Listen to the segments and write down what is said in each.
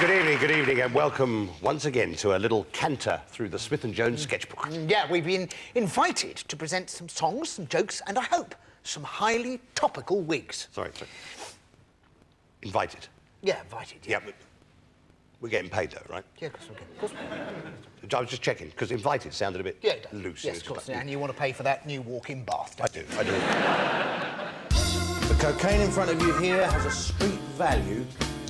Good evening, and welcome once again to a little canter through the Smith & Jones sketchbook. Yeah, we've been invited to present some songs, some jokes, and I hope some highly topical wigs. Sorry. Invited? Yeah, invited. Yeah, but we're getting paid though, right? Yeah, of course. I was just checking, because invited sounded a bit loose. Yes, of course. And you want to pay for that new walk-in bath, I don't do. The cocaine in front of you here has a street value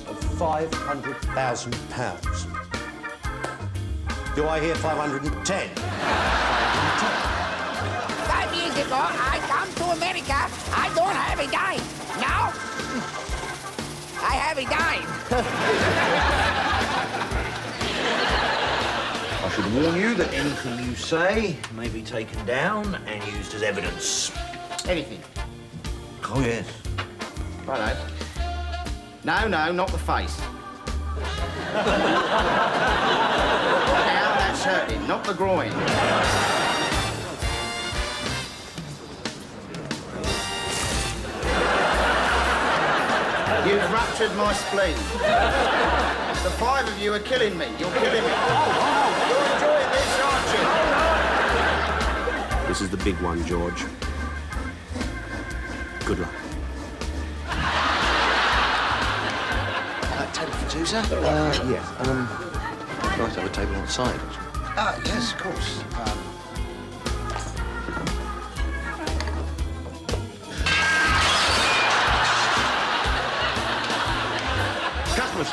of £500,000. Do I hear 510? 5 years ago, I come to America. I don't have a dime. Now, I have a dime. I should warn you that anything you say may be taken down and used as evidence. Anything? Oh, yes. Righto. No, not the face. Now that's hurting, not the groin. You've ruptured my spleen. The 5 of you are killing me. You're killing me. You're enjoying this, aren't you? This is the big one, George. Good luck. Table for two, sir? Yes. Nice to have a table on the side. Yes, of course. Customers.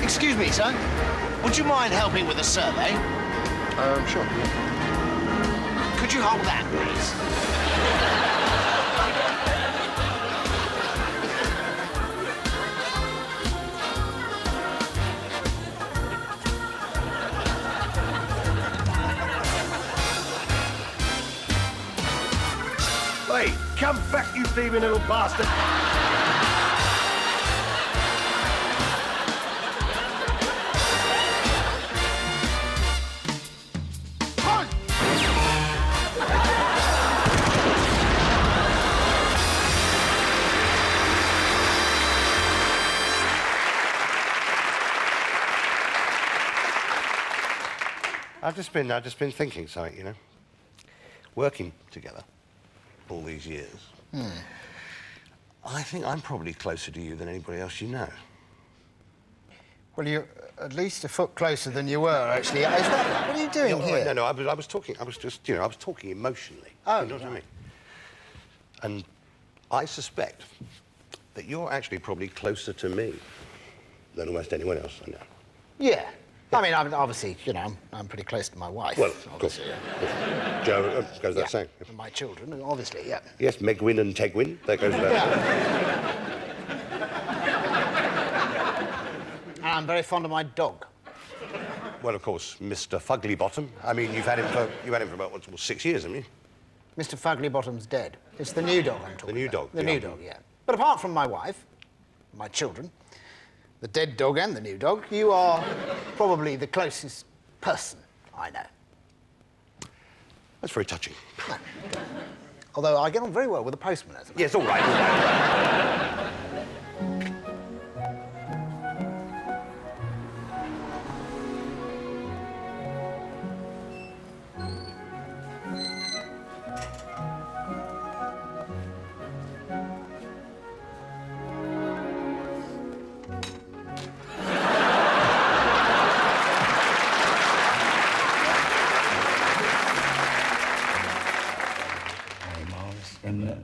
Excuse me, sir. Would you mind helping with a survey? Sure. Could you hold that, please? Hey, come back, you thieving little bastard! I've just been thinking something, you know. Working together all these years. I think I'm probably closer to you than anybody else you know. Well, you're at least a foot closer than you were, actually. What are you doing here? No, I was talking emotionally. Oh, you know what I mean? And I suspect that you're actually probably closer to me than almost anyone else I know. Yeah. I mean, obviously, you know, I'm pretty close to my wife. Well, of course. Yeah. Joe, goes without saying. And my children, obviously, yeah. Yes, Megwin and Tegwin, that goes without saying. And I'm very fond of my dog. Well, of course, Mr. Fuglybottom. I mean, you've had him for about 6 years, haven't you? Mr. Fuglybottom's dead. It's the new dog I'm talking about. The new dog? The new dog, yeah. But apart from my wife, my children, the dead dog and the new dog, you are probably the closest person I know. That's very touching. Although I get on very well with the postman, as a matter. Yes, all right.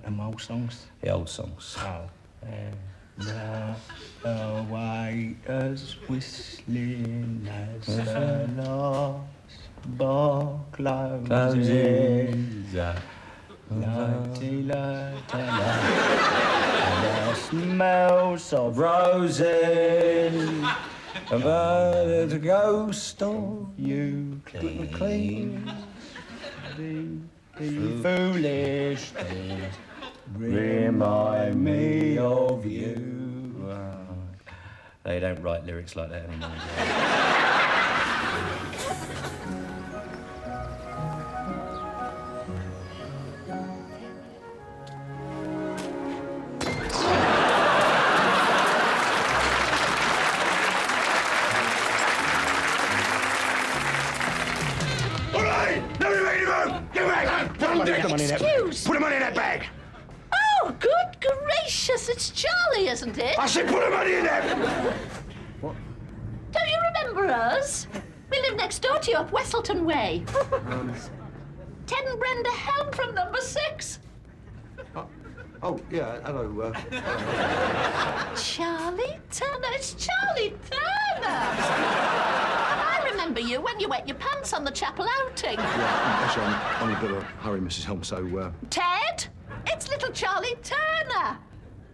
Them old songs? The old songs. Oh. The waiters whistling as the last bar closes. La-ti-la-ta-la. The smells of roses. About the ghost of you clean. The foolish things remind me of you. They don't write lyrics like that anymore. Excuse. Put the money in that bag. Oh, good gracious, it's Charlie, isn't it? I said put the money in there. Don't you remember us? We live next door to you up Westleton Way. Ted and Brenda Helm from number 6. Oh, yeah, hello. Charlie Turner, it's Charlie Turner! I remember you when you wet your pants on the chapel outing. Yeah, actually, I'm only got to hurry, Mrs. Helm, so, Ted, it's little Charlie Turner.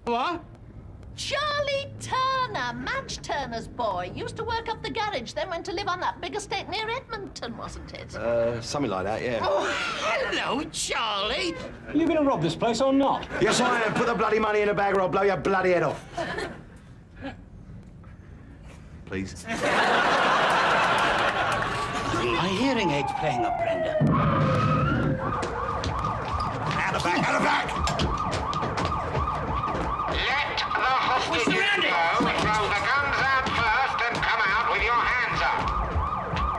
What? Charlie Turner, Madge Turner's boy. Used to work up the garage, then went to live on that big estate near Edmonton, wasn't it? something like that, yeah. Oh, hello, Charlie. Are you going to rob this place or not? Yes, I am. Put the bloody money in the bag or I'll blow your bloody head off. Please. My hearing aid's playing up, Brenda. Out the back, out the back! Let the hostages go. Throw the guns out first and come out with your hands up.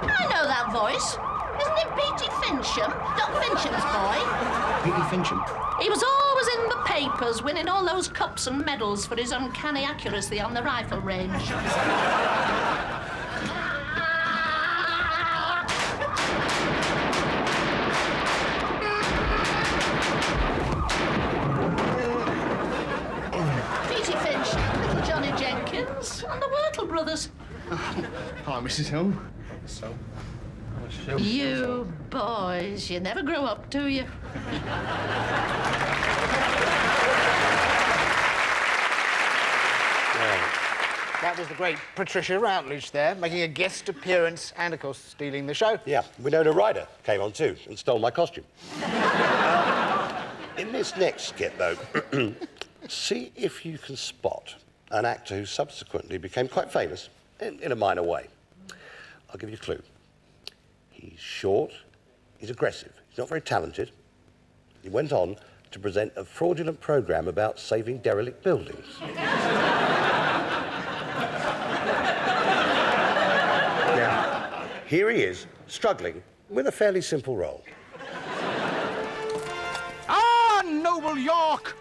I know that voice. Isn't it Petey Fincham? Doc Fincham's boy. Petey Fincham? He was always in the papers, winning all those cups and medals for his uncanny accuracy on the rifle range. Petey Fincham, little Johnny Jenkins, and the Wurtle brothers. Hi, Mrs. Helm. So, You boys, you never grow up, do you? that was the great Patricia Routledge there, making a guest appearance and, of course, stealing the show. Yeah, Winona Ryder came on too and stole my costume. In this next skit, though, see if you can spot an actor who subsequently became quite famous in a minor way. I'll give you a clue. He's short, he's aggressive, he's not very talented. He went on to present a fraudulent programme about saving derelict buildings. Now, here he is, struggling with a fairly simple role. Ah, noble York!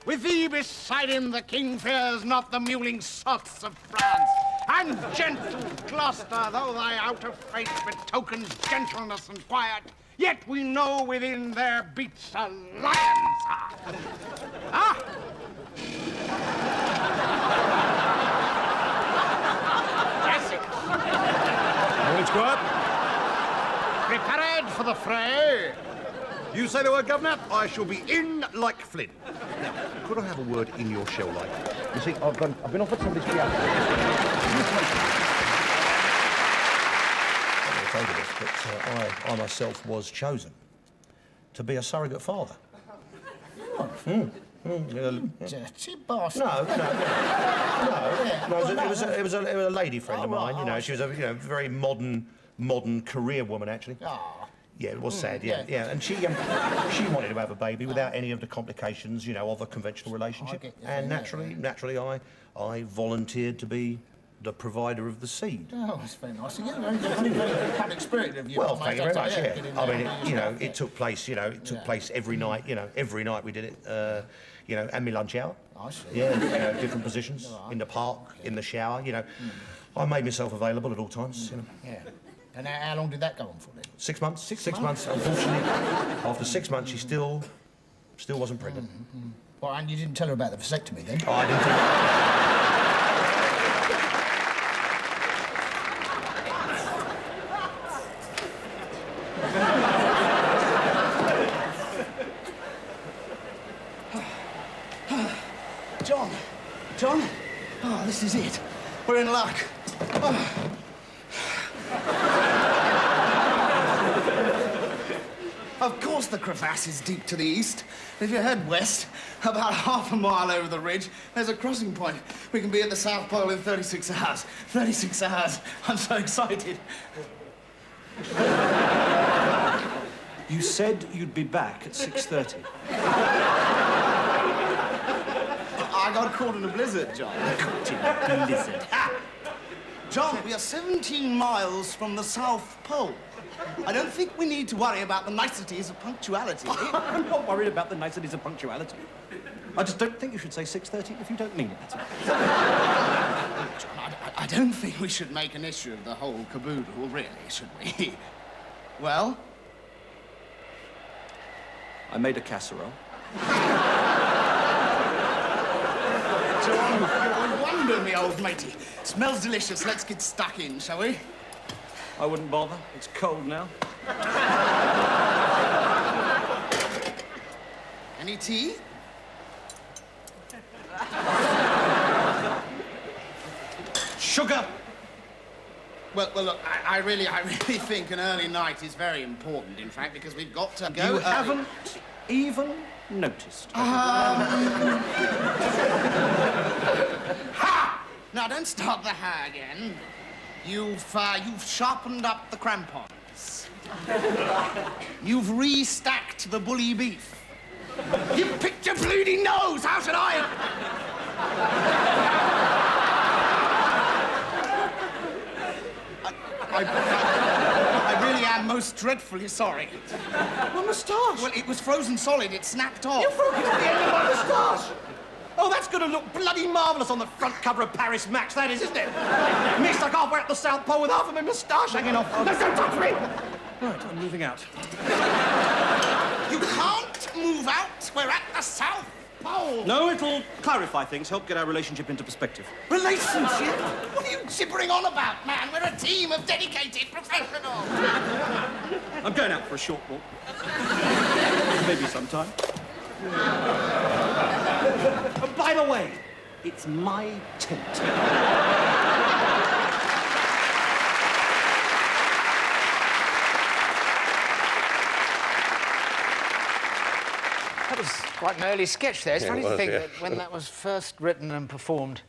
With thee beside him, the king fears not the mewling sots of France. And gentle Gloucester, though thy outer face betokens gentleness and quiet, yet we know within there beats a lion. Ah! Essex. Morning, Squire. Prepared for the fray. You say the word, Governor, I shall be in like Flint. Now, could I have a word in your shell light? You see, I've been offered somebody's reality. I myself was chosen to be a surrogate father. Dirty bastard. No. It was a lady friend of mine. You know, she was a very modern career woman actually. Yeah, it was sad. Yeah. And she wanted to have a baby without any of the complications, of a conventional relationship. And naturally, I volunteered to be the provider of the seed. Oh, that's very nice of you. Very public spirit of you. Well, thank you very much. Yeah. I mean, it took place. It took place every night. Every night we did it. And my lunch hour. I see. Yeah, different positions in the park, in the shower. I made myself available at all times. Yeah. And how long did that go on for then? 6 months. 6 months. Unfortunately, after 6 months, she still wasn't pregnant. Well, and you didn't tell her about the vasectomy then? Oh, I didn't think. this is it. We're in luck. Oh. Of course the crevasse is deep to the east. If you head west, about half a mile over the ridge, there's a crossing point. We can be at the South Pole in 36 hours. 36 hours. I'm so excited. You said you'd be back at 6:30. I got caught in a blizzard, John. Caught in a blizzard. John, we are 17 miles from the South Pole. I don't think we need to worry about the niceties of punctuality. I'm not worried about the niceties of punctuality. I just don't think you should say 6:30 if you don't mean it, that's all. John, I don't think we should make an issue of the whole caboodle, really, should we? Well? I made a casserole. John, you're a wonder, me old matey. Smells delicious. Let's get stuck in, shall we? I wouldn't bother. It's cold now. Any tea? Sugar! Well, look, I really think an early night is very important, in fact, because we've got to go You early. haven't even noticed. Ha! Now, don't start the ha again. You've sharpened up the crampons. You've restacked the bully beef. You picked your bleeding nose! How should I? I really am most dreadfully sorry. My moustache! Well, it was frozen solid. It snapped off. You broke the end of my moustache! Oh, that's going to look bloody marvellous on the front cover of Paris Match, that is, isn't it? Me stuck halfway up the South Pole with half of my moustache hanging off. No, don't touch me! Right, I'm moving out. You can't move out. We're at the South Pole. No, it'll clarify things, help get our relationship into perspective. Relationship? What are you gibbering on about, man? We're a team of dedicated professionals. I'm going out for a short walk. Maybe sometime. And by the way, it's my tent. That was quite an early sketch there. It's Yeah, funny it to was, think yeah. that when that was first written and performed,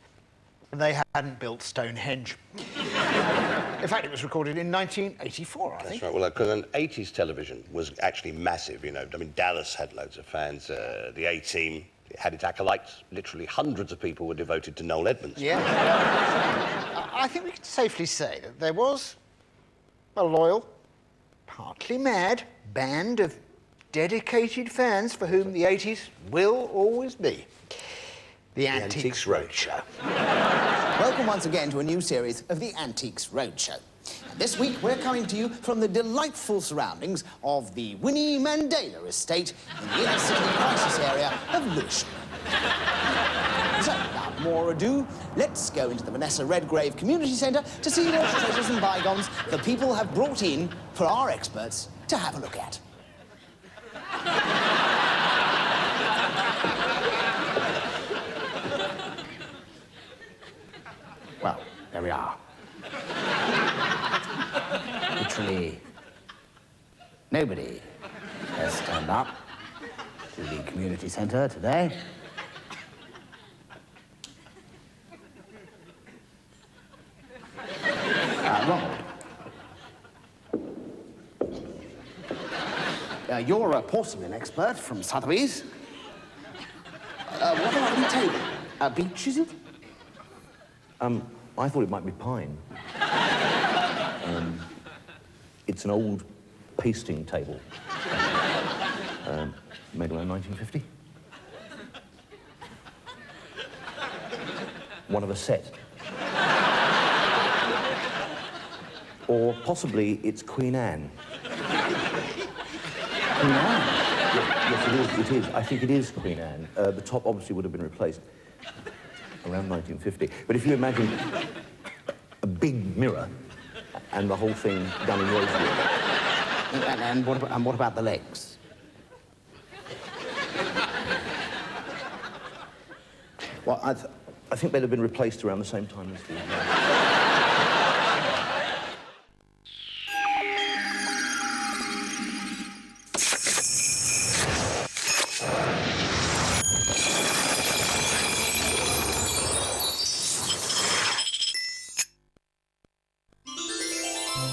they hadn't built Stonehenge. In fact, it was recorded in 1984, I think. That's right. Well, because 80s television was actually massive, you know. I mean, Dallas had loads of fans. The A-Team had its acolytes. Literally hundreds of people were devoted to Noel Edmonds. Yeah. I think we can safely say that there was a loyal, partly mad band of dedicated fans for whom the 80s will always be. The Antiques Roadshow. Welcome once again to a new series of the Antiques Roadshow. This week we're coming to you from the delightful surroundings of the Winnie Mandela estate in the inner city crisis area of Lewisham. So, without more ado, let's go into the Vanessa Redgrave Community Centre to see what treasures and bygones the people have brought in for our experts to have a look at. Well, there we are. Literally, nobody has turned up to the community centre today. Ronald. You're a porcelain expert from Sotheby's. What about the table? Beech, is it? I thought it might be pine. It's an old pasting table. Made around 1950. One of a set. Or possibly it's Queen Anne. Queen Anne? Yes, it is. I think it is Queen Anne. The top obviously would have been replaced around 1950. But if you imagine a big mirror and the whole thing done in rosewood. And what about the legs? Well, I think they'd have been replaced around the same time as the...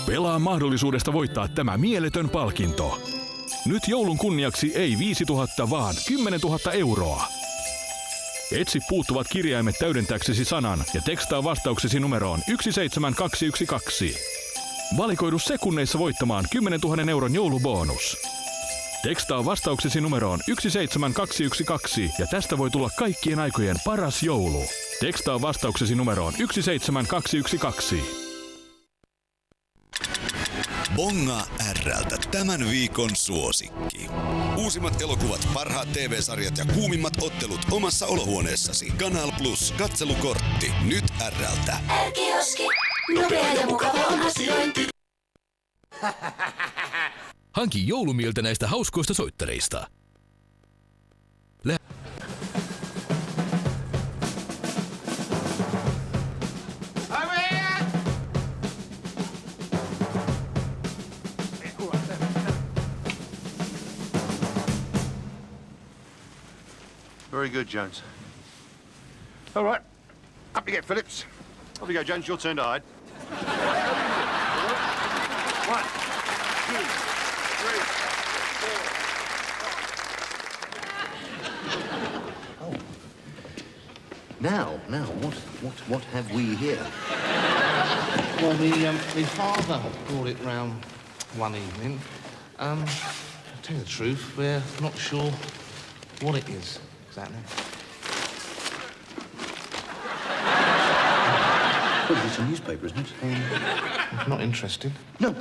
Pelaa mahdollisuudesta voittaa tämä mieletön palkinto. Nyt joulun kunniaksi ei 5 000, vaan 10 000 euroa. Etsi puuttuvat kirjaimet täydentääksesi sanan ja tekstaa vastauksesi numeroon 17212. Valikoidu sekunneissa voittamaan 10 000 euron joulubonus. Tekstaa vastauksesi numeroon 17212 ja tästä voi tulla kaikkien aikojen paras joulu. Tekstaa vastauksesi numeroon 17212. Bonga R:ltä tämän viikon suosikki. Uusimmat elokuvat, parhaat TV-sarjat ja kuumimmat ottelut omassa olohuoneessasi. Kanal Plus katselukortti nyt R:ltä. R-kioski. Nopea ja mukava on asiointi. Hanki joulumieltä näistä hauskoista soittereista. Very good, Jones. All right. Up you get, Phillips. Off you go, Jones. Your turn to hide. 1, 2, 3, 4. Oh. Now, what have we here? Well, my father brought it round one evening. To tell you the truth, we're not sure what it is exactly. Well, it's a newspaper, isn't it? I'm not interested. No.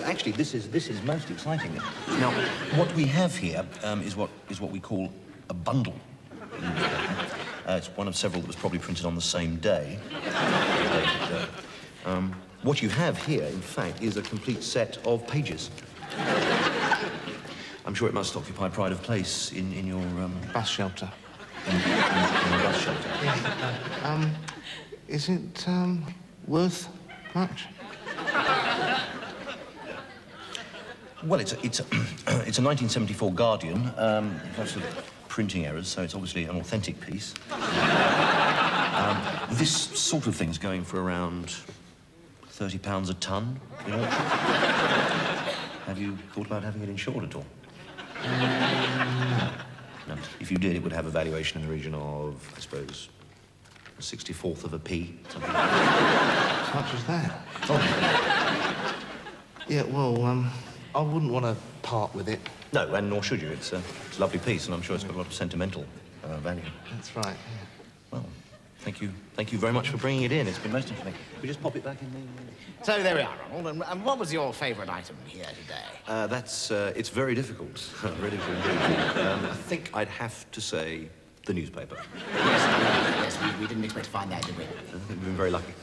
Actually, this is most exciting. Now, what we have here is what we call a bundle. It's one of several that was probably printed on the same day. What you have here, in fact, is a complete set of pages. I'm sure it must occupy pride of place in your bus shelter. In your bus shelter. Yeah. Is it worth much? Well, it's a 1974 Guardian. Lots of printing errors, so it's obviously an authentic piece. This sort of thing's going for around £30 a ton in auction. Have you thought about having it insured at all? No. If you did, it would have a valuation in the region of, I suppose, a 64th of a p. Something like that. As much as that? Oh. Yeah, well, I wouldn't want to part with it. No, and nor should you. It's a lovely piece, and I'm sure it's got a lot of sentimental value. That's right, yeah. Well, thank you very much for bringing it in. It's been most interesting. We just pop it back in the... So there we are, Ronald. And what was your favourite item here today? It's very difficult. Very difficult indeed. I think I'd have to say the newspaper. Yes, we didn't expect to find that, did we? I think we've been very lucky.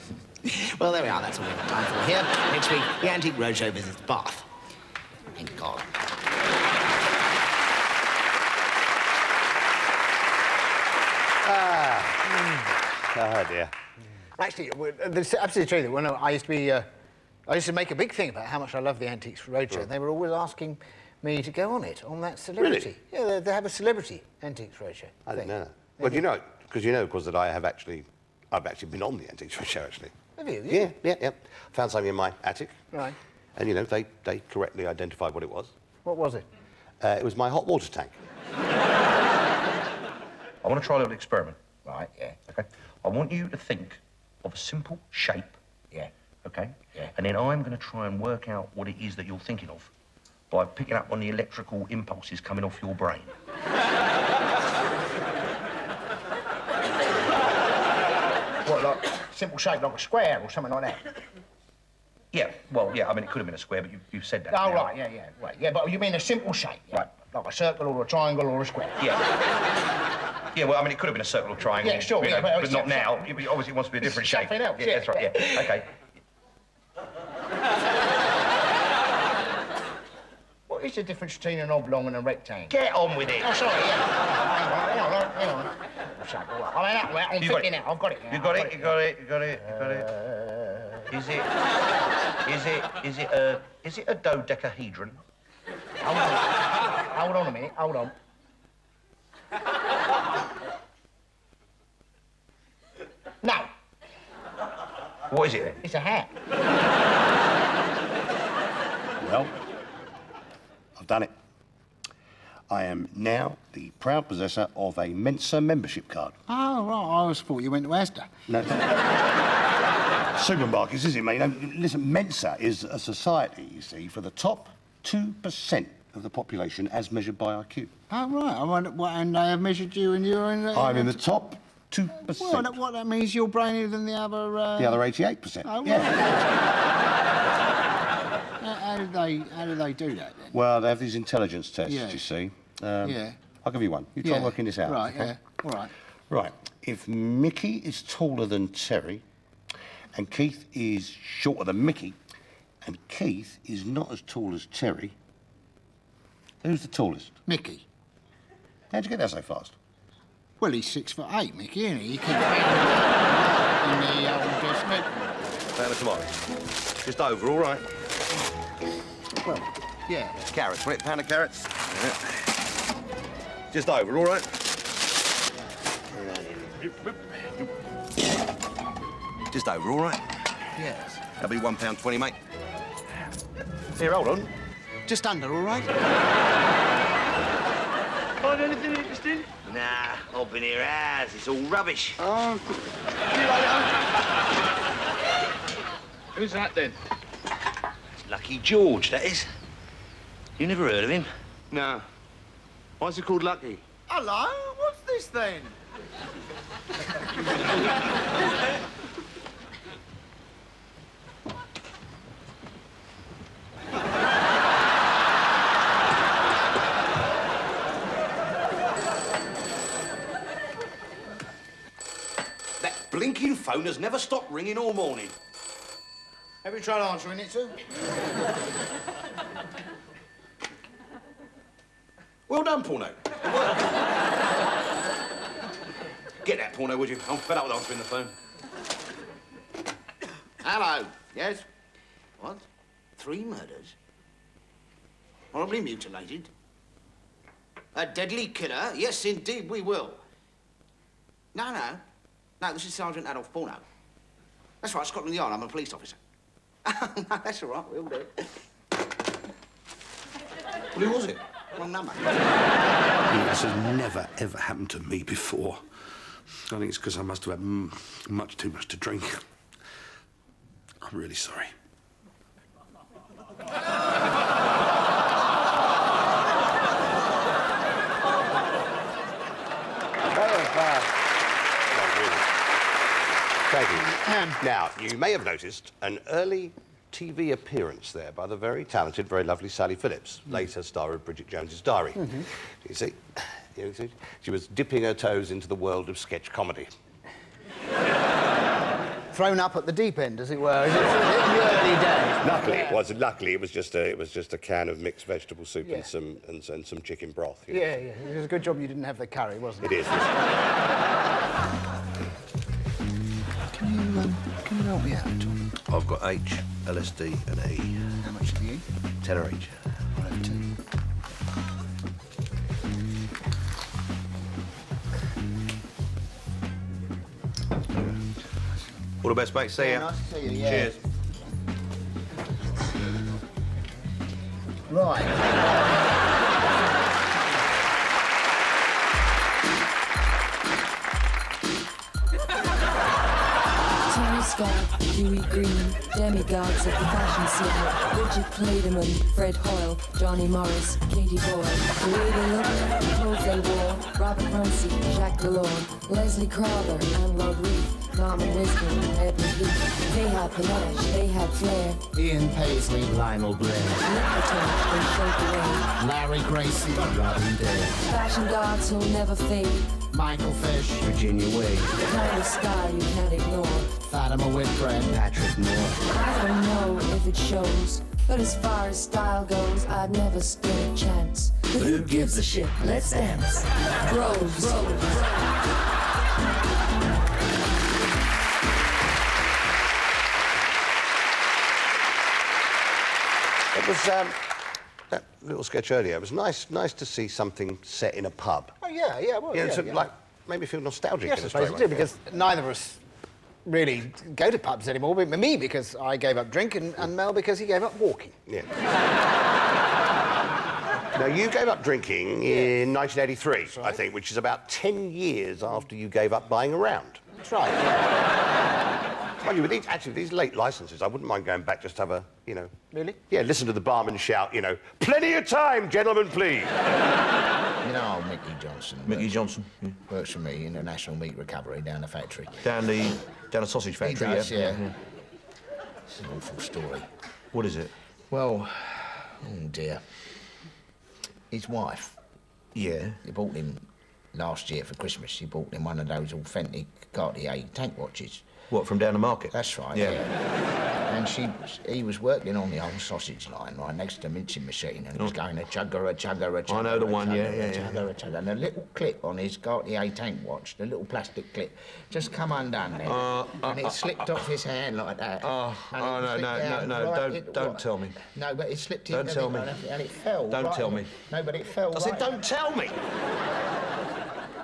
Well, there we are. That's all we have time for here. Next week, the Antique Roadshow visits Bath. Thank God. Oh, dear. Actually, it's absolutely true that when I used to make a big thing about how much I love the Antiques Roadshow. Right. They were always asking me to go on it, on that celebrity. Really? Yeah, they have a celebrity Antiques Roadshow. I didn't know that. Well, you know, of course, that I've actually been on the Antiques Roadshow, actually. Have you? Yeah. Found something in my attic. Right. And, you know, they correctly identified what it was. What was it? It was my hot water tank. I want to try a little experiment. Right, yeah. Okay. I want you to think of a simple shape. Yeah. Okay? Yeah. And then I'm going to try and work out what it is that you're thinking of by picking up on the electrical impulses coming off your brain. What, like simple shape, like a square or something like that? Yeah, well, yeah, I mean, it could have been a square, but you said that. Oh, now. right, yeah. Right, yeah, but you mean a simple shape? Yeah? Right. Like a circle or a triangle or a square? Yeah. Yeah, well, I mean, it could have been a circle or triangle. Yeah, sure, you know, yeah, but not now. Obviously, it wants to be a different shape. Something else, yeah, that's right, yeah. Okay. What is the difference between an oblong and a rectangle? Get on with it. Oh, sorry, yeah. Hang on. fuck's sake, all right. I'm 50 now, I've got it now. You got it. Is it a dodecahedron? Hold on a minute, hold on. No. What is it then? It's a hat. Well, I've done it. I am now the proud possessor of a Mensa membership card. Oh, right, I always thought you went to Asda. No. Supermarkets, is it, mate? No, listen, Mensa is a society, you see, for the top 2% of the population as measured by IQ. Oh, right. I wonder what, and they have measured you and you're in... I'm in the top 2%. Well, what that means, you're brainier than the other... The other 88%. Oh, right. Yeah. How do they do that, then? Well, they have these intelligence tests, Yeah. you see. Yeah. I'll give you one. You try working this out. Right, okay? yeah. All right. Right. If Mickey is taller than Terry, and Keith is shorter than Mickey, and Keith is not as tall as Terry, who's the tallest? Mickey. How'd you get there so fast? Well, he's 6'8", Mickey, isn't he? He can... in the old Smith. Pound of tomato. Just over, all right. Well, yeah. Carrots, right? Pound of carrots. Yeah. Just over, all right. Just over, all right. Yes. That'll be £1.20, mate. Here, hold on. Just under, all right? Find anything interesting? Nah, I've been here hours. It's all rubbish. Oh, Who's that, then? Lucky George, that is. You never heard of him? No. Why's he called Lucky? Hello? What's this, then? that blinking phone has never stopped ringing all morning. Have you tried answering it, sir? Well done, Porno. Get that, Porno, would you? I'm fed up with answering the phone. Hello. Yes? What? 3 murders? Horribly mutilated? A deadly killer? Yes, indeed, we will. No, this is Sergeant Adolf Porno. That's right, Scotland Yard. I'm a police officer. No, that's all right, we'll do it. Well, who was it? Wrong number. This has never, ever happened to me before. I think it's because I must have had much too much to drink. I'm really sorry. Thank you. Now, you may have noticed an early TV appearance there by the very talented, very lovely Sally Phillips, later star of Bridget Jones's Diary. You see, she was dipping her toes into the world of sketch comedy. Thrown up at the deep end, as it were. Is it in the early days? Luckily, it was just a can of mixed vegetable soup and some chicken broth. You know. Yeah. It was a good job you didn't have the curry, wasn't it? It is. Can you help me out at all? I've got H, LSD, and E. How much have you? Tenner each. I'll have 2. All the best, mate. See ya. Nice to see you, yeah. Cheers. Right. Terry Scott, Huey Green, demigods of the fashion scene, Bridget Clayderman, Fred Hoyle, Johnny Morris, Katie Boyle, the way they looked, the clothes they wore, Robert Runcie, Jacques Delors, Leslie Crowther, Anne Lord Reed, Norman Wisdom, Edmund Luke. They had panache, they had flair. Ian Paisley, Lionel Blair. Nicotine, they showed the way. Larry Gracie, Robin Day. Fashion gods who'll never fade. Michael Fish, Virginia Wade. The kind of style you can't ignore. Fatima Whitbread, Patrick Moore. I don't know if it shows, but as far as style goes, I'd never stand a chance. But who gives a shit? Let's dance. Bros. It was, that little sketch earlier, it was nice to see something set in a pub. Oh, yeah, well, It sort of, like, made me feel nostalgic. Yes, in I a suppose strange it way. did, because neither of us really go to pubs anymore, but me, because I gave up drinking, and Mel, because he gave up walking. Yeah. Now, you gave up drinking in 1983, I think, which is about 10 years after you gave up buying around. That's right. Mind you, with these late licenses, I wouldn't mind going back just to have a, you know... Really? Yeah, listen to the barman shout, you know, plenty of time, gentlemen, please. You know old Mickey Johnson? Mickey Johnson? Yeah. Works for me, International Meat Recovery, down the factory. Down the sausage factory, He does, yeah. Yeah. It's an awful story. What is it? Well, oh dear. His wife. Yeah. He bought him last year for Christmas. He bought him one of those authentic Cartier tank watches. What, from down the market? That's right, Yeah. And he was working on the old sausage line right next to the mincing machine, and he was going a chugger, a chugger, a chugger. I know the one, yeah. Chugger, a chugger. And a little clip on his Cartier tank watch, the little plastic clip, just come undone there. And it slipped off his hand like that. No, don't tell me. No, but it slipped Don't tell me. And it fell. Don't right tell on- me. No, but it fell. I said, don't tell me.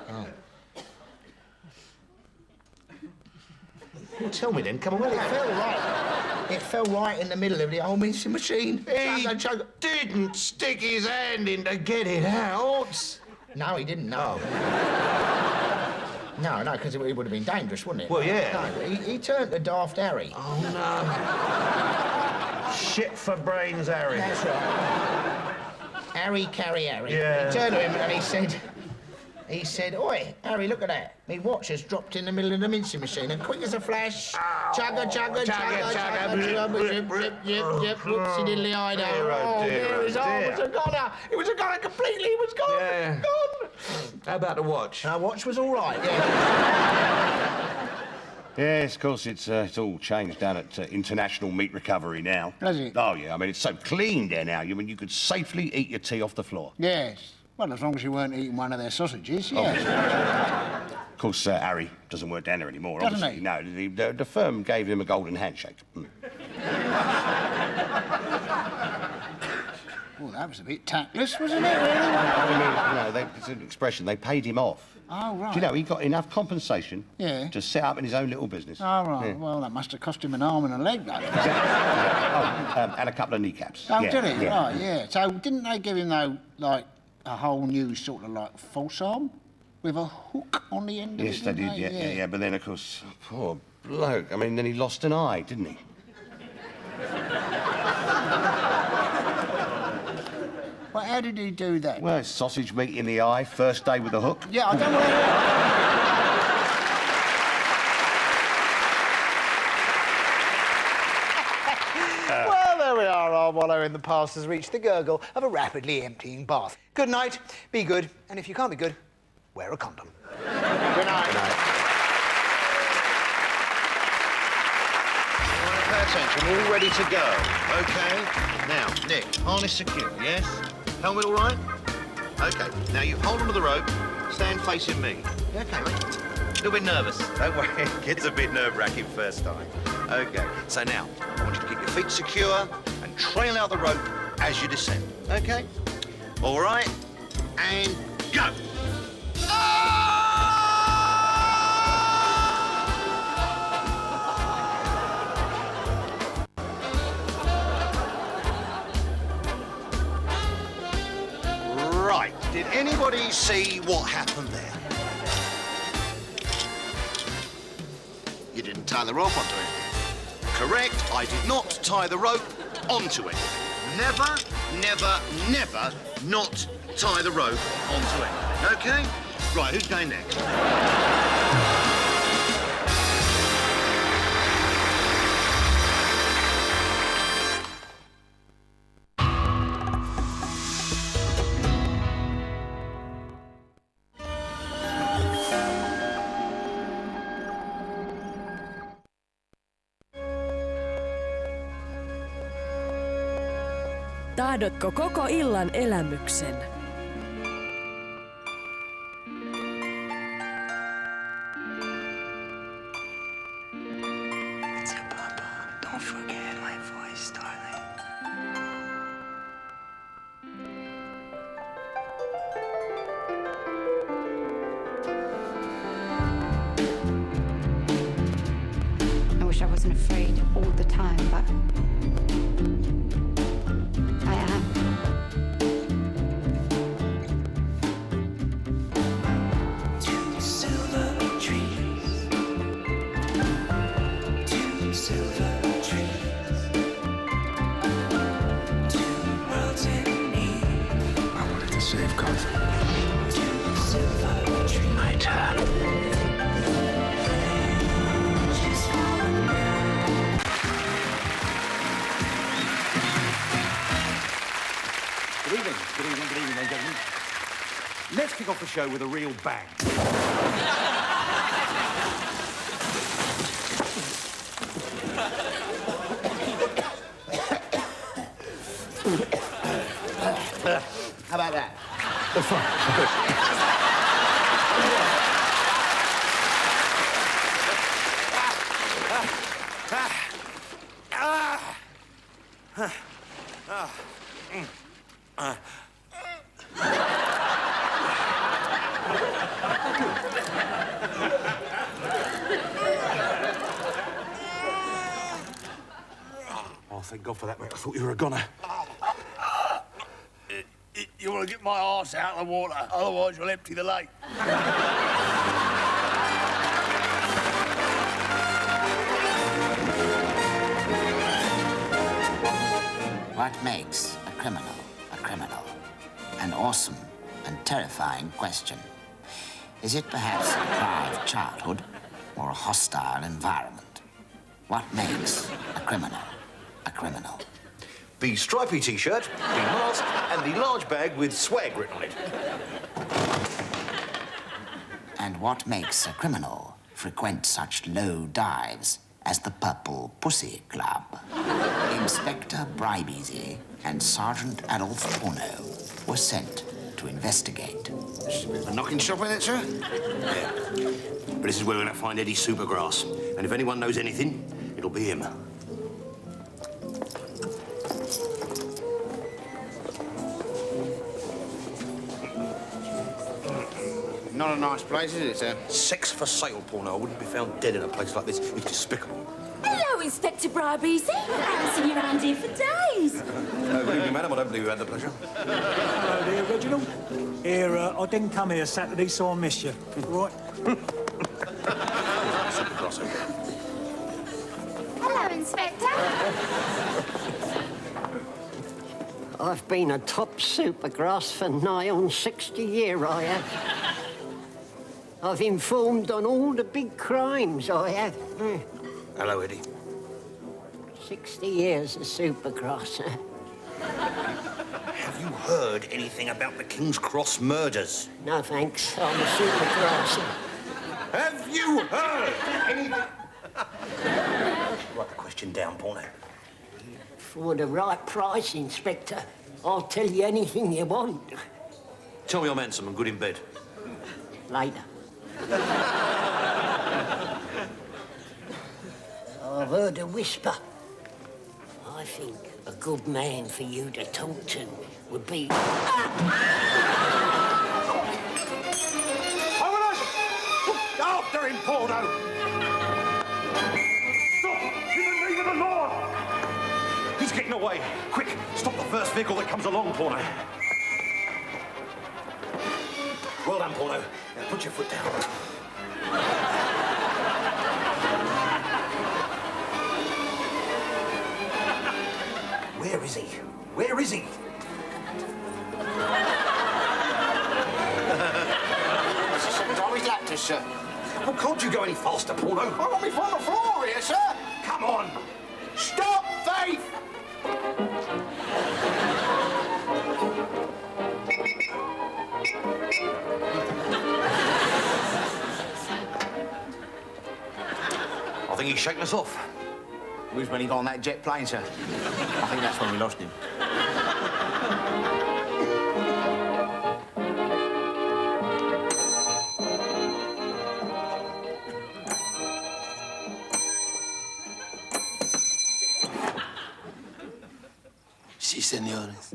Oh. Well, tell me then, come on. Well, it fell right. It fell right in the middle of the old mincing machine. He didn't stick his hand in to get it out. No, he didn't, no. No, because it would have been dangerous, wouldn't it? Well, yeah. No, he turned to Daft Harry. Oh, no. Shit for brains, Harry. That's right. Harry, carry Harry. Yeah. He turned to him and he said, "Oi, Harry, look at that. Me watch has dropped in the middle of the mincing machine, and quick as a flash, chugga, chugga, chugga, chugga, zip, zip, zip, zip, whoopsie diddly eyed out. Oh, dear, his arm was a goner. It was a goner completely. It was gone. Yeah. Gone. How about the watch? Our watch was all right, yeah. Yes, of course, it's all changed down at International Meat Recovery now. Has it? Oh, yeah, I mean, it's so clean there now. You could safely eat your tea off the floor. Yes. Well, as long as you weren't eating one of their sausages, yes. Of course, Harry doesn't work down there anymore, Doesn't obviously. he? No, the firm gave him a golden handshake. Oh, that was a bit tactless, wasn't it, really? It's an expression. They paid him off. Oh, right. Do you know, he got enough compensation Yeah. to set up in his own little business. Oh, right. Yeah. Well, that must have cost him an arm and a leg, though. And a couple of kneecaps. Oh, Yeah, did it? yeah. Right, yeah. So didn't they give him, though, like, a whole new sort of, like, false arm? With a hook on the end of Yes, it? they didn't did, yeah. But then, of course, poor bloke. I mean, then he lost an eye, didn't he? Well, how did he do that? Well, sausage meat in the eye, first day with the hook. Yeah, I don't want to... Well, there we are. Our wallow in the past has reached the gurgle of a rapidly emptying bath. Good night, be good, and if you can't be good, wear a condom. Good night. Pay attention, we're all ready to go. OK? Now, Nick, harness secure, yes? Helmet all right? OK, now you hold onto the rope, stand facing me. You OK, mate? A little bit nervous. Don't worry, it gets a bit nerve-wracking first time. OK, so now, I want you to keep your feet secure and trail out the rope as you descend. OK? All right, and go! Right, did anybody see what happened there? You didn't tie the rope onto it. Correct, I did not tie the rope onto it. Never, never, never not tie the rope onto it. OK? Right, who's going next? Tahdotko koko illan elämyksen? It's a papa. Don't forget my voice, darling. wasn't afraid all the time, but I am. Two silver trees. Two silver trees. Two worlds in need. I wanted to save Garth. Two silver trees. My turn. Good evening, ladies and gentlemen. Let's kick off the show with a real bang. How about that? Oh, thank God for that, mate. I thought you were a goner. You want to get my arse out of the water, otherwise you'll empty the lake. What makes a criminal a criminal? An awesome and terrifying question. Is it perhaps a cry of childhood or a hostile environment? What makes a criminal a criminal? The stripy T-shirt, the mask, and the large bag with swag written on it. And what makes a criminal frequent such low dives as the Purple Pussy Club? Inspector Bribesy and Sergeant Adolf Porno were sent to investigate. It's a bit of a knocking shop, isn't it, sir? Yeah. But this is where we're going to find Eddie Supergrass. And if anyone knows anything, it'll be him. Not a nice place, is it, sir? Sex for sale porno. I wouldn't be found dead in a place like this. It's despicable. Hello, Inspector Bribesy. I haven't seen you around here for days. Good evening, madam. I don't believe you had the pleasure. Hello there, Reginald. Here, I didn't come here Saturday, so I missed you. Right. Supergrass, okay. Hello, Inspector. I've been a top supergrass for nigh on 60 years, I have. I've informed on all the big crimes, I have. Hello, Eddie. 60 years of supergrass. Have you heard anything about the King's Cross murders? No, thanks. I'm a supergrass. Have you heard anything? Write the question down, Porno. For the right price, Inspector, I'll tell you anything you want. Tell me I'm handsome and good in bed. Later. I've heard a whisper. I think a good man for you to talk to would be... After him, Porno! Stop! In the name of the law! He's getting away. Quick, stop the first vehicle that comes along, Porno. Well done, Porno. Now put your foot down. Where is he? Where is he? That's the second time he's lapped us, sir. Well, can't you go any faster, Porno? I want me from the floor here, sir. Come on! Stop, thief! I think he's shaking us off. It was when he got on that jet plane, sir. I think that's when we lost him. Si, senores.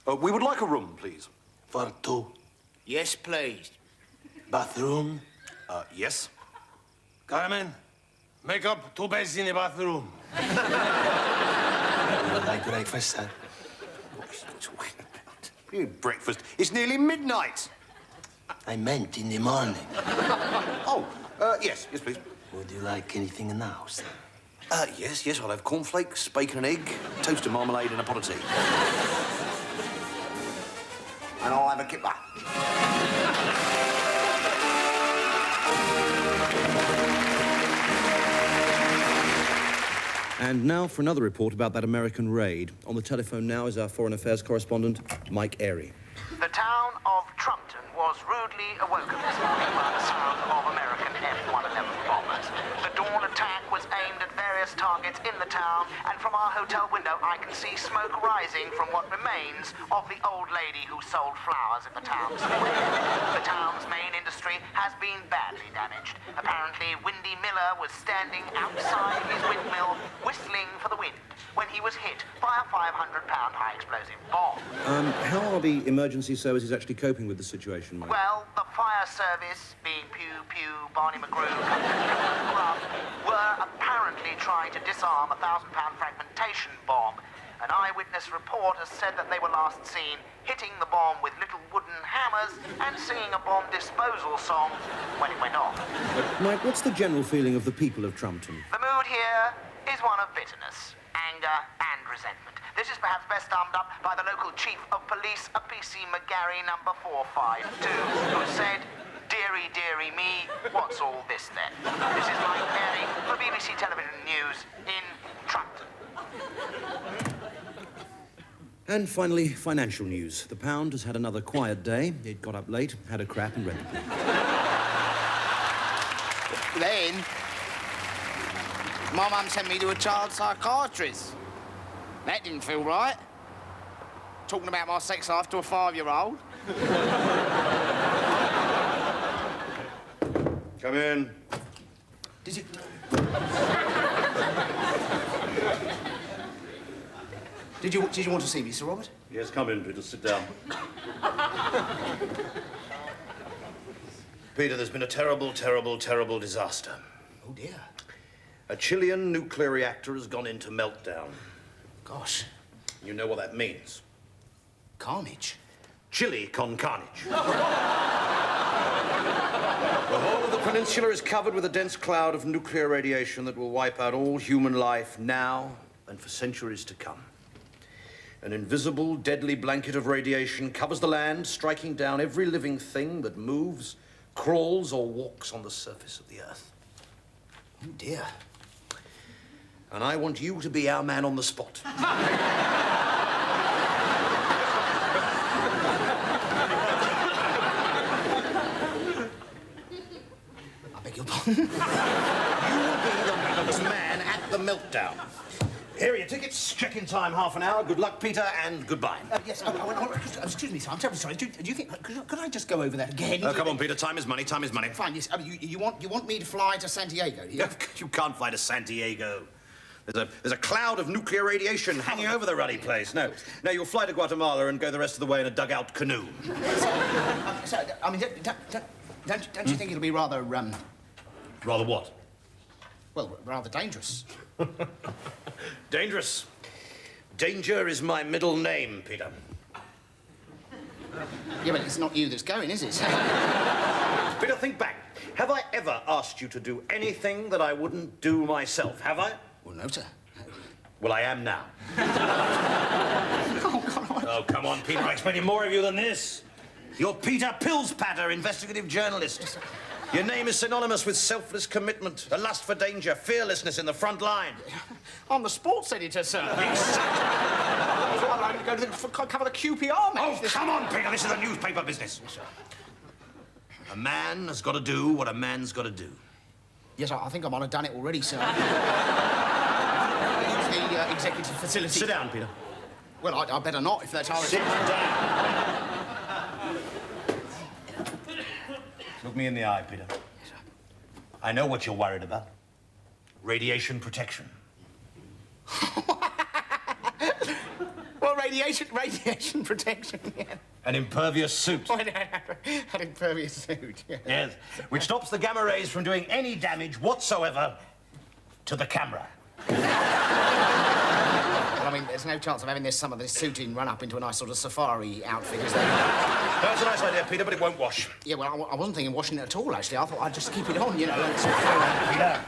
We would like a room, please. For two. Yes, please. Bathroom. Yes. Carmen, Make up 2 beds in the bathroom. Would like breakfast, sir? What are you talking about? You breakfast? It's nearly midnight. I meant in the morning. Oh, yes, please. Would you like anything now, sir? Yes, I'll have cornflakes, bacon and egg, toast and marmalade and a pot of tea. And I'll have a kipper. And now for another report about that American raid. On the telephone now is our Foreign Affairs correspondent, Mike Airy. The town of Trumpton was rudely awoken this morning by the sound of American F-111 bombers. The dawn attack was aimed at various targets in the town, and from our hotel window I can see smoke rising from what remains of the old lady who sold flowers at the town square. The town's main industry has been badly damaged. Apparently, Windy Miller was standing outside his windmill whistling for the wind when he was hit by a 500-pound high-explosive bomb. How are the emergency services actually coping with the situation, Mike? Well, the fire service, being Pew Pew, Barney McGrew, and Grubb, were apparently trying to disarm a 1,000-pound fragmentation bomb. An eyewitness report has said that they were last seen hitting the bomb with little wooden hammers and singing a bomb disposal song when it went off. Mike, what's the general feeling of the people of Trumpton? The mood here is one of bitterness, anger and resentment. This is perhaps best summed up by the local chief of police, a PC McGarry number 452, who said, "Dearie, dearie me, what's all this then?" This is Mike Airy for BBC Television News in Trumpton. And finally, financial news. The pound has had another quiet day. It got up late, had a crap and read the paper. Then, my mum sent me to a child psychiatrist. That didn't feel right. Talking about my sex life to a 5-year-old. Come in. Did you... Did you want to see me, Sir Robert? Yes, come in, Peter. Sit down. Peter, there's been a terrible, terrible, terrible disaster. Oh, dear. A Chilean nuclear reactor has gone into meltdown. Gosh. You know what that means? Carnage. Chile con carnage. The whole of the peninsula is covered with a dense cloud of nuclear radiation that will wipe out all human life now and for centuries to come. An invisible, deadly blanket of radiation covers the land, striking down every living thing that moves, crawls, or walks on the surface of the earth. Oh, dear. And I want you to be our man on the spot. I beg your pardon? You will be the man at the meltdown. Here are your tickets. Check-in time, half an hour. Good luck, Peter, and goodbye. Yes, excuse me, sir, I'm terribly sorry. Do you think... Could I just go over that again? Oh, come on, Peter. Time is money. Time is money. Fine, yes. You want me to fly to Santiago? Yeah? You can't fly to Santiago. There's a cloud of nuclear radiation hanging over the ruddy place. No, you'll fly to Guatemala and go the rest of the way in a dugout canoe. So, I mean, don't you think it'll be rather... Rather what? Well, rather dangerous. Dangerous. Danger is my middle name, Peter. Yeah, but it's not you that's going, is it? Peter, think back. Have I ever asked you to do anything that I wouldn't do myself, have I? Well, no, sir. Well, I am now. Oh, come on, Peter. I expected more of you than this. You're Peter Pillspatter, investigative journalist. Your name is synonymous with selfless commitment, a lust for danger, fearlessness in the front line. I'm the sports editor, sir. Exactly. I'm going to cover the QPR match. Oh, come on, Peter. This is a newspaper business. Yes, sir. A man has got to do what a man's got to do. Yes, I think I might have done it already, sir. Use the executive facility. Sit down, Peter. Well, I better not, if that's how it's... Sit down. Look me in the eye, Peter. Yes, sir. I know what you're worried about. Radiation protection. Well, radiation protection, yeah. An impervious suit. An impervious suit, yeah. Yes, which stops the gamma rays from doing any damage whatsoever to the camera. Well, I mean, there's no chance of having this some of this suiting run up into a nice sort of safari outfit, is there? That's a nice idea, Peter, but it won't wash. Yeah, well, I wasn't thinking of washing it at all, actually. I thought I'd just keep it on, you know. Peter,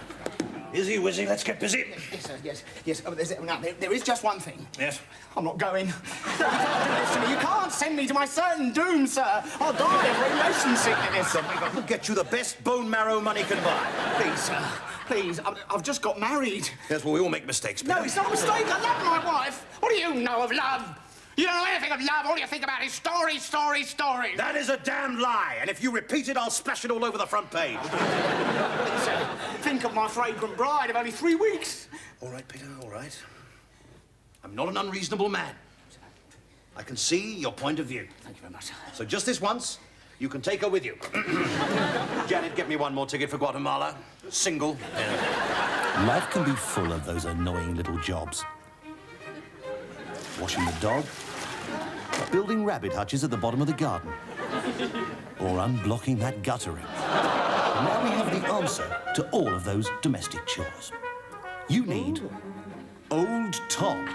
Izzy, Wizzy, let's get busy. Yes, sir, yes. Oh, there is just one thing. Yes? I'm not going. You can't do this to me. You can't send me to my certain doom, sir. I'll die of relation sickness. We'll get you the best bone marrow money can buy. Please, sir. Please, I've just got married. Yes, well, we all make mistakes, Peter. No, it's not a mistake. I love my wife. What do you know of love? You don't know anything of love. All you think about is stories. That is a damn lie. And if you repeat it, I'll splash it all over the front page. Sir, think of my fragrant bride of only 3 weeks. All right, Peter, all right. I'm not an unreasonable man. I can see your point of view. Thank you very much. So just this once, you can take her with you. Janet, get me one more ticket for Guatemala. Single. Life can be full of those annoying little jobs. Washing the dog, building rabbit hutches at the bottom of the garden, or unblocking that guttering. Now we have the answer to all of those domestic chores. You need Old Tom.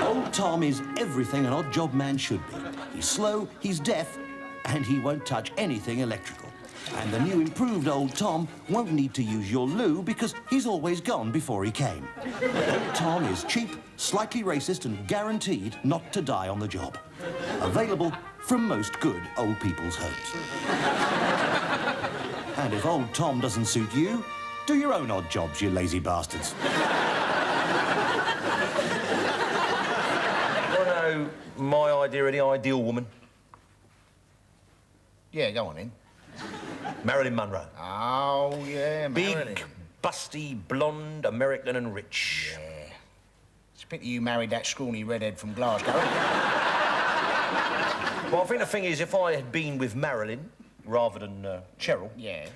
Old Tom is everything an odd job man should be. He's slow, he's deaf, and he won't touch anything electrical. And the new improved Old Tom won't need to use your loo because he's always gone before he came. Old Tom is cheap, slightly racist, and guaranteed not to die on the job. Available from most good old people's homes. And if Old Tom doesn't suit you, do your own odd jobs, you lazy bastards. You know my idea of the ideal woman? Yeah, go on in. Marilyn Monroe. Oh, yeah, Marilyn. Big, busty, blonde, American and rich. Yeah. It's a pity you married that scrawny redhead from Glasgow. Well, I think the thing is, if I had been with Marilyn rather than Cheryl... Yeah.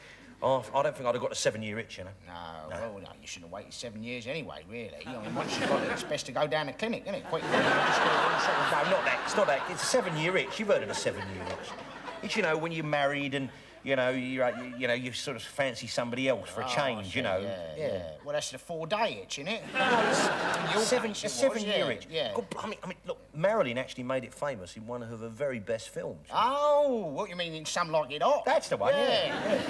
I don't think I'd have got a 7-year itch, you know. No, well, no, you shouldn't have waited 7 years anyway, really. I mean, once you've got it, it's best to go down the clinic, isn't it? Quick. No, not that. It's not that. It's a 7-year itch. You've heard of a 7-year itch. It's, you know, when you're married and, you know, you sort of fancy somebody else for a change, you know. Yeah. Well, that's the 4-day itch, isn't it? A 7-year itch. Yeah. God, I mean, look, Marilyn actually made it famous in one of her very best films. Oh, what you mean in Some Like It Hot? That's the one, yeah.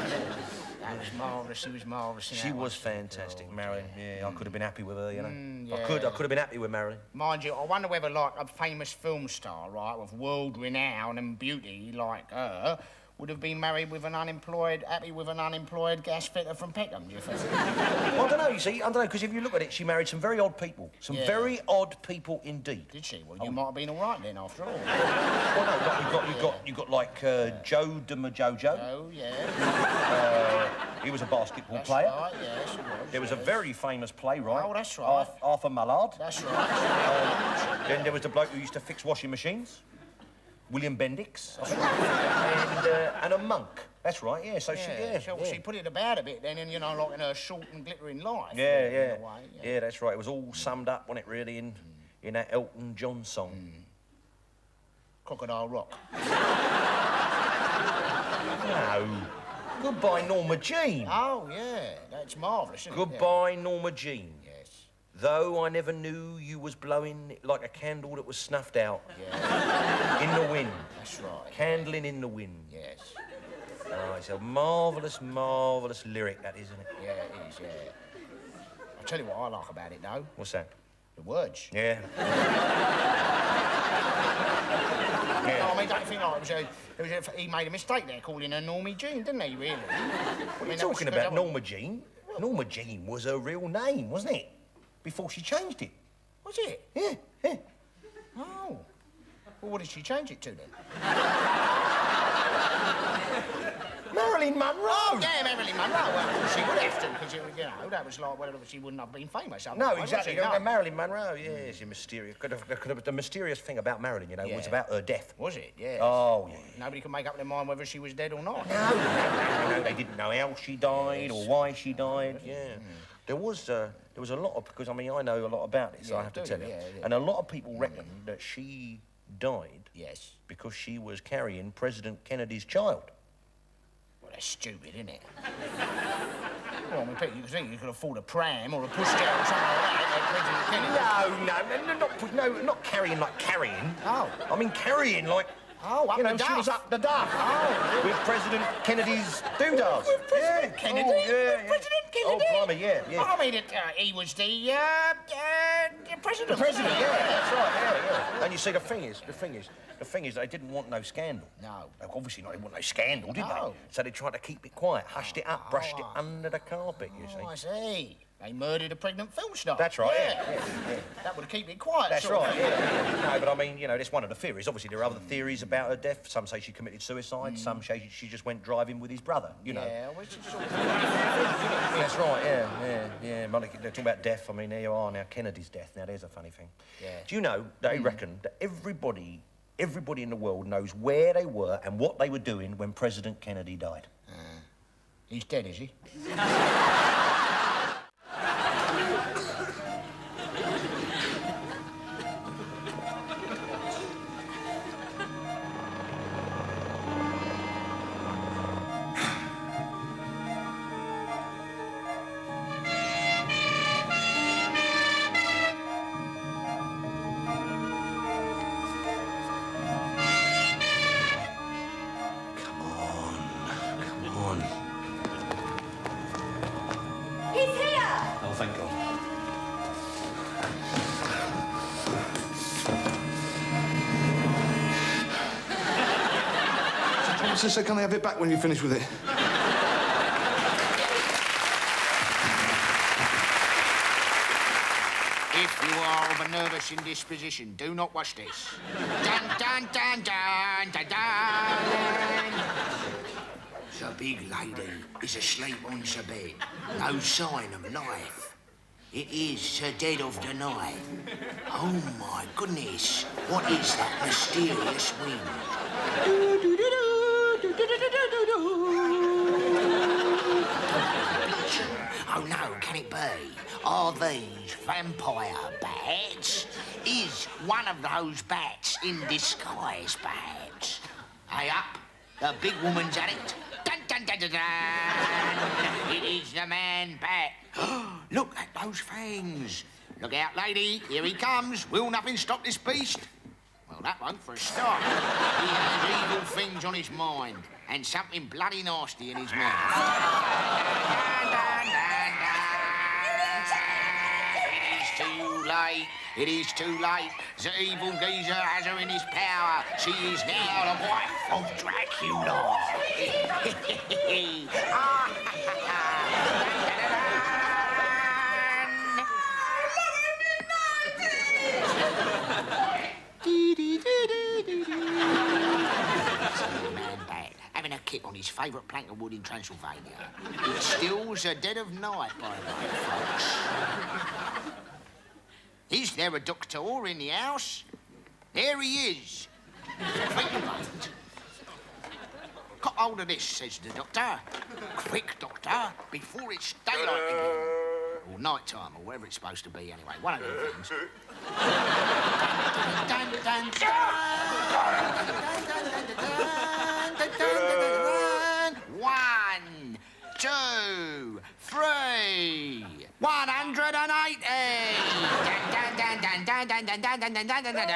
That was marvellous. She was marvellous. She was fantastic, Marilyn. Yeah, I could have been happy with her, you know. I could have been happy with Marilyn. Mind you, I wonder whether, like, a famous film star, right, with world renown and beauty like her, would have been married with happy with an unemployed gas fitter from Peckham, do you think? Well, I don't know, you see. I don't know, because if you look at it, she married some very odd people. Some very odd people indeed. Did she? Well, you might have been all right then, after all. Well, no, you got like Joe DiMaggio. Oh, yeah. He was a basketball player. Right, yes, he was. There was a very famous playwright. Oh, that's right. Arthur Mullard. That's right. Then there was the bloke who used to fix washing machines. William Bendix. And a monk. That's right, yeah. So she put it about a bit then, and, you know, like in her short and glittering life. Yeah, that's right. It was all summed up, wasn't it, really, in that Elton John song. Crocodile Rock. No. Goodbye, Norma Jean. Oh, yeah. That's marvellous, isn't it? Goodbye, Norma Jean. Though I never knew you was blowing like a candle that was snuffed out. Yeah. In the wind. That's right. Candling in the wind. Yes. Oh, it's a marvellous, marvellous lyric, that, isn't it? Yeah, it is, yeah. I'll tell you what I like about it, though. What's that? The words. Yeah. I mean, don't you think like he made a mistake there calling her Normie Jean, didn't he, really? What are you talking about, Norma Jean? Norma Jean was her real name, wasn't it? Before she changed it. Was it? Yeah. Oh. Well, what did she change it to, then? Marilyn Monroe! Oh, yeah, Marilyn Monroe. Well, she would have to, because, you know, that was like, well, she wouldn't have been famous. No, exactly. No. Marilyn Monroe, yeah, she's mysterious. The mysterious thing about Marilyn, you know, was about her death. Was it? Yeah. Oh, yeah. Nobody could make up their mind whether she was dead or not. No, they didn't know how she died or why she died, yeah. There was a lot of, because, I mean, I know a lot about it, so I have to tell you. Yeah. And a lot of people reckon that she died because she was carrying President Kennedy's child. Well, that's stupid, isn't it? Well, I mean, Pete, you could think you could afford a pram or a pushchair or something like that. Not carrying like carrying. Oh. I mean carrying like... Oh, up you know, the she was duff. up the duff. Oh. With President Kennedy's doodahs. With President Kennedy? Oh, yeah, With President Kennedy? Oh, blimey, yeah. I mean, he was the president. The president, yeah, that's right, yeah. And you see, the thing is, they didn't want no scandal. No. Obviously not, they didn't want no scandal, did No. they? So they tried to keep it quiet, hushed it up, brushed it under the carpet, you see. Oh, I see. They murdered a pregnant film star. That's right, yeah. That would have kept it quiet. That's sort of right, thing. yeah. No, but I mean, you know, that's one of the theories. Obviously, there are other theories about her death. Some say she committed suicide. Some say she just went driving with his brother, you know. Yeah, which is sort of... That's right, yeah. Monica, they're talking about death. I mean, there you are now, Kennedy's death. Now, there's a funny thing. Yeah. Do you know, they reckon that everybody in the world knows where they were and what they were doing when President Kennedy died. He's dead, is he? He's here! Oh, thank God. Thomas said, can I have it back when you finish with it? If you are of a nervous indisposition, do not watch this. Dun, dun, dun, dun, dun, dun. The big lady is asleep on the bed. No sign of life. It is the dead of the night. Oh, my goodness. What is that mysterious wind? Oh, no, can it be? Are these vampire bats? Is one of those bats in disguise, perhaps? Hey, up. The big woman's at it. Dun, dun, dun, dun, dun. It is the man bat. Look at those fangs. Look out, lady. Here he comes. Will nothing stop this beast? Well, that won't for a start. He has evil things on his mind and something bloody nasty in his mouth. Dun, dun, dun, dun. It is too late. It is too late. The evil geezer has her in his power. She is now the wife of Dracula. Man-bat, having a kick on his favourite plank of wood in Transylvania. It stills the dead of night, by the way, folks. Is there a doctor in the house? There he is. Quick, mate. Got hold of this, says the doctor. Quick, doctor, before it's daylight again. Or night time, or whatever it's supposed to be anyway. One of them things. Dun, dun, dun, dun. 1, 2, 3. 180! Dun, dun, dun, dun, dun, dun, dun, dun, dun, dun, dun, dun.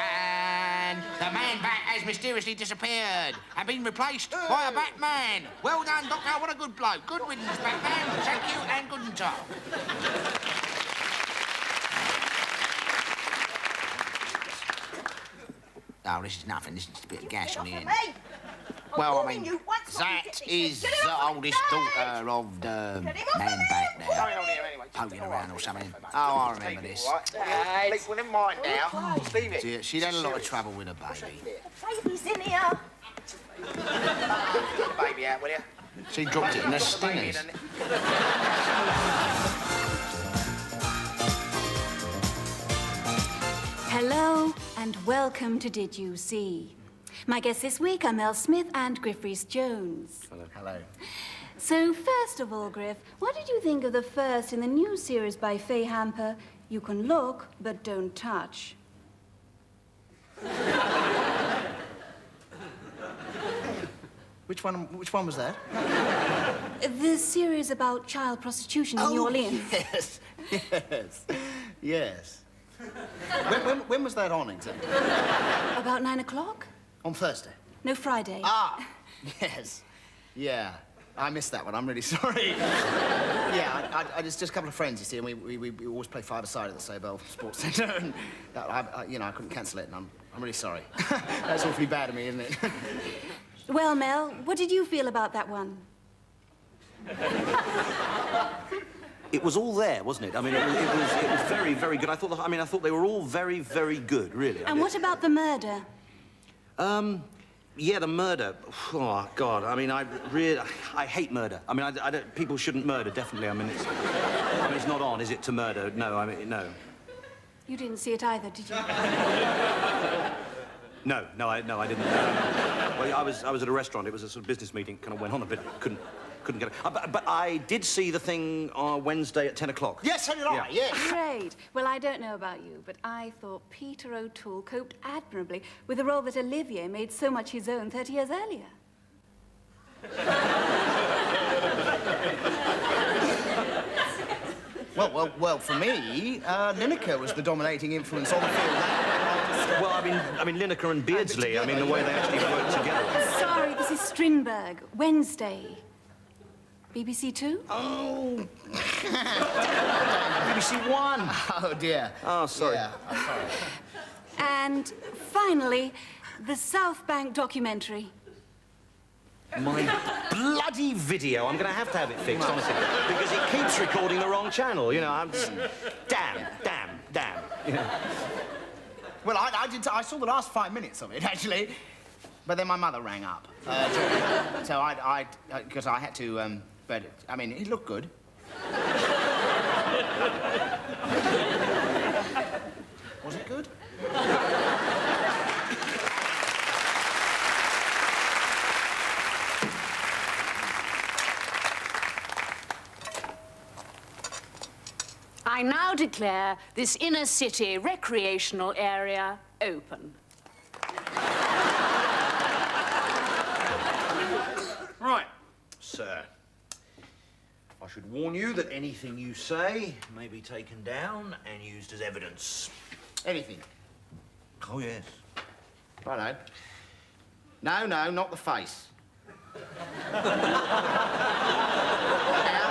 The man-bat has mysteriously disappeared and been replaced by a Batman. Well done, Doctor. What a good bloke. Good riddance, Batman. Thank you and good job. Oh, this is nothing. This is just a bit of gas on the end. Well, I mean, that is the oldest daughter of the man-bat now. Poking around or something. Oh, I remember this. Well, never mind now. Leave it. She'd had a lot of trouble with her baby. Baby's in here. Get the baby out, will you? She dropped it in her stingers. Hello and welcome to Did You See? My guests this week are Mel Smith and Griff Rhys-Jones. Hello. So first of all, Griff, what did you think of the first in the new series by Faye Hamper, You Can Look But Don't Touch? Which one was that? The series about child prostitution in New Orleans. Yes, yes, yes. When was that on exactly? About 9 o'clock? On Thursday? No, Friday. Ah, yes. Yeah, I missed that one. I'm really sorry. Yeah, I just a couple of friends, you see, and we always play five-a-side at the Sabel Sports Centre, and I couldn't cancel it, and I'm really sorry. That's awfully bad of me, isn't it? Well, Mel, what did you feel about that one? It was all there, wasn't it? I mean, it was very, very good. I thought they were all very, very good, really. And what about the murder? Yeah, the murder. Oh, God. I mean, I hate murder. I mean, I don't, people shouldn't murder, definitely. I mean, it's not on, is it, to murder? No, I mean, no. You didn't see it either, did you? No, I didn't. Well, I was at a restaurant. It was a sort of business meeting. Kind of went on a bit. Couldn't get it. But I did see the thing on Wednesday at 10 o'clock. Yes, so did I, yes. Great. Well, I don't know about you, but I thought Peter O'Toole coped admirably with a role that Olivier made so much his own 30 years earlier. Well, for me, Lineker was the dominating influence on the field. Well, I mean, Lineker and Beardsley. I mean, the way they actually worked together. Sorry, this is Strindberg. Wednesday. BBC Two? Oh. BBC One. Oh, dear. Oh, sorry. Yeah, I'm sorry. And finally, the South Bank documentary. My bloody video. I'm going to have it fixed, honestly, because it keeps recording the wrong channel. You know, I'm just... Damn. You know. Well, I saw the last 5 minutes of it, actually. But then my mother rang up. So because I had to, but, I mean, it looked good. Was it good? I now declare this inner city recreational area open. Right, sir. I should warn you that anything you say may be taken down and used as evidence. Anything? Oh, yes. Righto. No, not the face. Now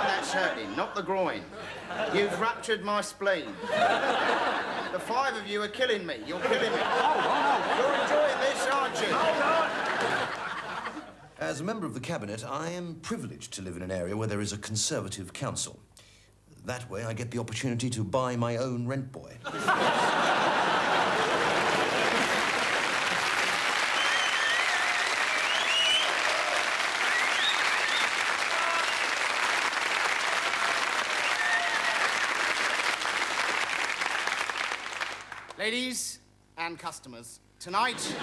that's hurting, not the groin. You've ruptured my spleen. The 5 of you are killing me. You're killing me. Oh, you're enjoying this, aren't you? As a member of the Cabinet, I am privileged to live in an area where there is a Conservative council. That way, I get the opportunity to buy my own rent boy. Ladies and customers, tonight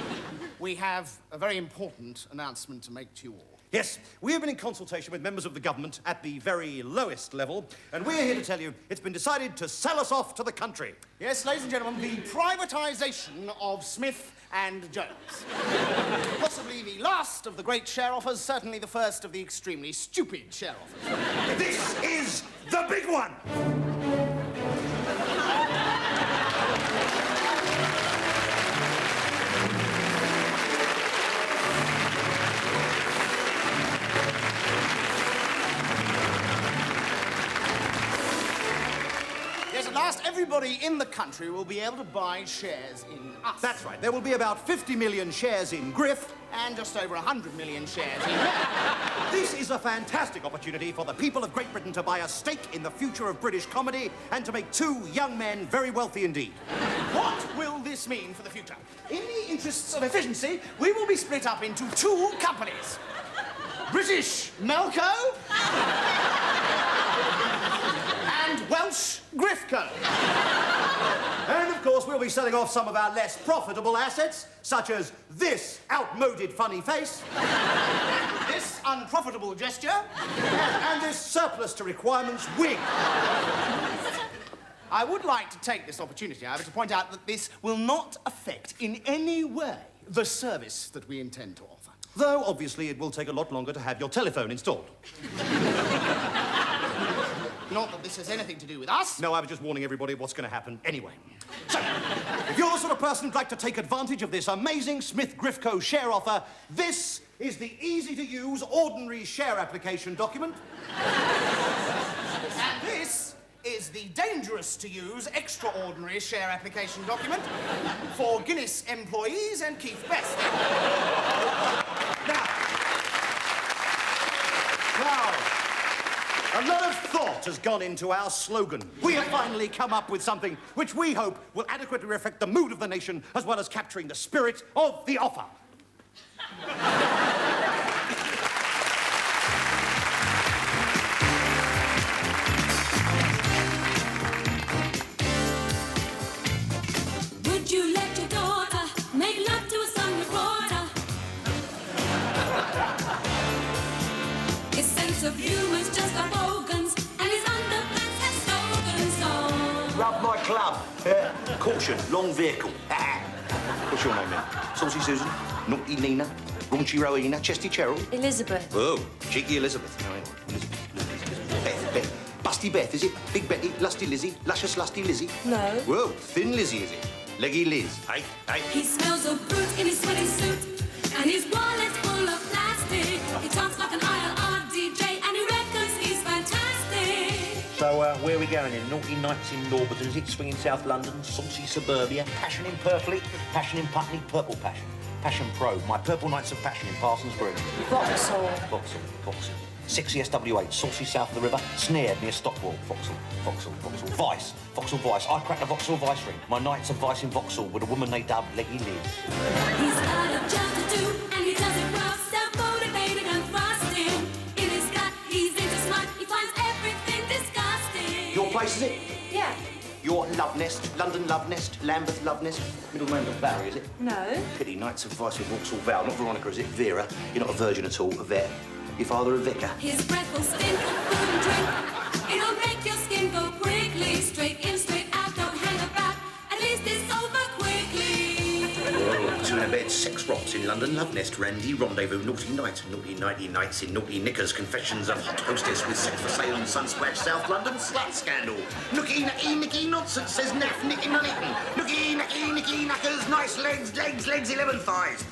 we have a very important announcement to make to you all. Yes, we have been in consultation with members of the government at the very lowest level, and we're here to tell you it's been decided to sell us off to the country. Yes, ladies and gentlemen, the privatisation of Smith and Jones. Possibly the last of the great share offers, certainly the first of the extremely stupid share offers. This is the big one! At last, everybody in the country will be able to buy shares in us. That's right. There will be about 50 million shares in Griff. And just over 100 million shares in This is a fantastic opportunity for the people of Great Britain to buy a stake in the future of British comedy and to make 2 young men very wealthy indeed. What will this mean for the future? In the interests of efficiency, we will be split up into 2 companies. British Melco and Welsh Griffco. And, of course, we'll be selling off some of our less profitable assets, such as this outmoded funny face, this unprofitable gesture, and this surplus to requirements wig. I would like to take this opportunity, however, to point out that this will not affect in any way the service that we intend to offer. Though, obviously, it will take a lot longer to have your telephone installed. Not that this has anything to do with us. No, I was just warning everybody what's going to happen anyway. So, if you're the sort of person who'd like to take advantage of this amazing Smith-Grifco share offer, this is the easy-to-use ordinary share application document. And this is the dangerous-to-use extraordinary share application document for Guinness employees and Keith Best. Now, a lot of thought has gone into our slogan. We have finally come up with something which we hope will adequately reflect the mood of the nation as well as capturing the spirit of the offer. Would you let your daughter make love to a son reporter? His sense of humor's just a bogan's, and his underpants have slogans on. Rub my club. Caution, long vehicle. What's your name then? Saucy Susan? Naughty Nina? Raunchy Rowena? Chesty Cheryl? Elizabeth. Oh, cheeky Elizabeth. No, hang on. Elizabeth. Beth. Busty Beth, is it? Big Betty? Lusty Lizzie? Luscious Lusty Lizzie? No. Whoa, Thin Lizzie, is it? Leggy Liz. Hey. He smells of brute in his sweaty suit, and his wallet's full of plastic. He talks like an ILR DJ, and he reckons he's fantastic. So, where are we going then? Naughty Nights in Norbiton, is it? Swinging South London, saucy suburbia, passion in Purfleet, passion in Putney, purple passion. Passion Pro, my purple nights of passion in Parsons Green. Vauxhall. Vauxhall. Sexy SW8, saucy south of the river, snared near Stockwell. Vauxhall. Vice. Vauxhall Vice. I cracked the Vauxhall Vice ring. My nights of vice in Vauxhall with a woman they dubbed Leggy Liz. He's got a job to do, and he does it rough, self-motivated and thrusting. In his gut, he's into smut, he finds everything disgusting. Your place, is it? Yeah. Your love nest, London love nest, Lambeth love nest. Middle name of Barry, is it? No. Pity, Nights of Vice with Vauxhall Val. Not Veronica, is it? Vera. You're not a virgin at all, a vet. Your father a vicar. His breath will stink of food and drink. It'll make your skin go prickly. Straight in, straight out, don't hang about. At least it's over quickly. Oh, two in a bed, sex rocks in London, love nest, Randy, rendezvous, naughty nights in naughty knickers, confessions of hot hostess with sex for sale in Sunsplash, South London, slut scandal. Nookie, nicky, nonsense, says naff, nicky, nonny. Nookie, nicky, knackers, nice legs, 11 thighs,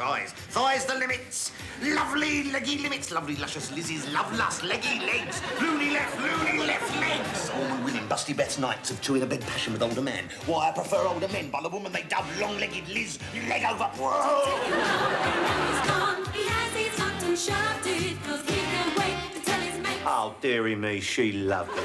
the limits. Lovely leggy limits, lovely luscious Lizzie's love lust, leggy legs, loony left legs. All the women, Busty Beth's nights of two in a bed passion with older men. Why I prefer older men, by the woman they dub long-legged Liz, leg over. Whoa! He's gone, he has his humped and shoved it, 'cause he can't wait to tell his mate. Oh, dearie me, she loved it.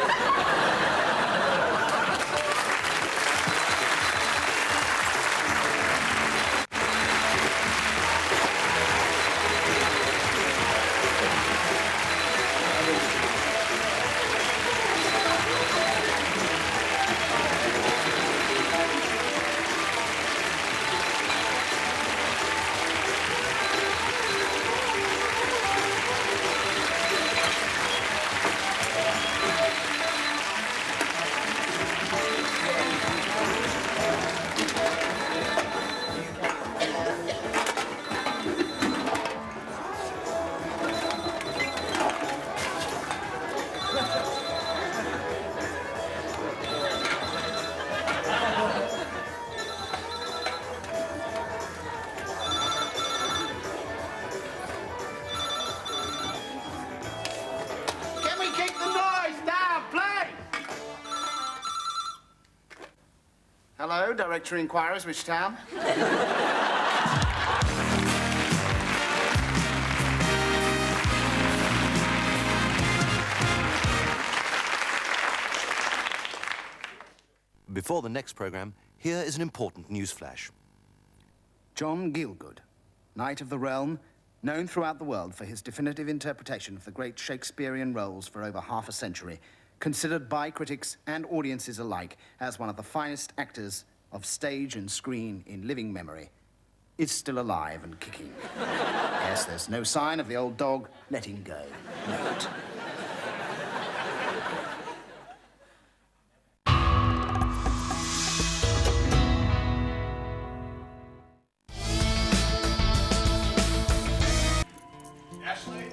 Hello, Director Inquiries, which town? Before the next programme, here is an important news flash. John Gielgud, Knight of the Realm, known throughout the world for his definitive interpretation of the great Shakespearean roles for over half a century, considered by critics and audiences alike as one of the finest actors of stage and screen in living memory, is still alive and kicking. Yes, there's no sign of the old dog letting go. Note.